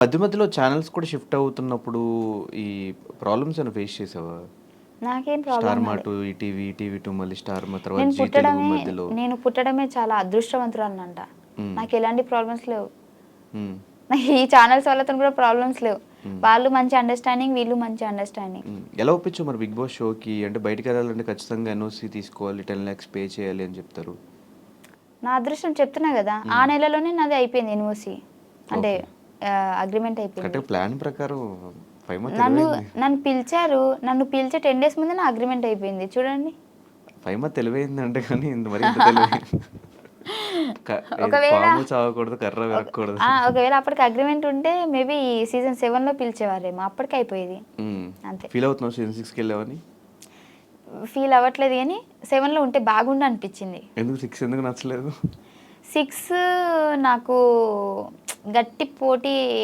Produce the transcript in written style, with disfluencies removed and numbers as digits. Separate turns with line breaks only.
మధ్య మధ్యలో ఛానెల్స్ కూడా షిఫ్ట్ అవుతున్నప్పుడు ఈ ప్రాబ్లమ్స్ ఏమైనా ఫేస్ చేసావా?
నాకేం
స్టార్
ప్రాబ్లం
మా
రాలే.
టు ఈటీవీ, ఈటీవీ టు మళ్ళీ స్టార్ మా తర్వాత జీ తెలుగు మధ్యలో.
నేను పుట్టడమే చాలా అదృష్టవంతురాలనంట.
హ్మ్.
నాకు ఎలాంటి ప్రాబ్లమ్స్ లేవు.
హ్మ్.
నాకు ఈ ఛానల్స్ వాళ్ళతో కూడా ప్రాబ్లమ్స్ లేవు.
హ్మ్.
వాళ్ళు మంచి అండర్‌స్టాండింగ్, వీళ్ళు మంచి అండర్‌స్టాండింగ్.
ఎలా ఒప్పించావు మరి బిగ్ బాస్ షోకి? అంటే బయటికెళ్ళాలంటే ఖచ్చితంగా ఎన్ఓసీ తీసుకోవాలి, 10 లాక్స్ పే చేయాలి అని చెప్తారు.
నా అదృష్టం చెప్తున్నా గదా! ఆ నెలలోనే నాది అయిపోయింది ఎన్ఓసీ. అంటే
ఓకే.
అగ్రీమెంట్
అంటే
అయిపోయింది.
ప్లాన్ ప్రకారం ఫైమా
నన్ను
తెలివైంది.
నన్ను పిలిచారు. నన్ను పిలిచే 10 డేస్ ముందే నా అగ్రీమెంట్ అయిపోయింది. చూడండి.
ఫైమా తెలివైందంటే కానీ మరి ఇంత తెలివైంది. ఏది
ఒకవేళ
పాము చావకూడదు, కర్ర విరక్కూడదు.
ఒకవేళ అప్పటికి అగ్రీమెంట్ ఉంటే మేబీ సీజన్ 7లో పిలిచేవారేమో. అప్పటికి అయిపోయేది. అంతే.
ఫీల్ అవుతున్నావు సీజన్ 6కి వెళ్ళావని?
ఫీల్ అవ్వట్లేదు గానీ 7లో ఉంటే బాగుండు అనిపించింది.
ఎందుకు 6 ఎందుకు నచ్చలేదు?
6 నాకు గట్టి పోటీ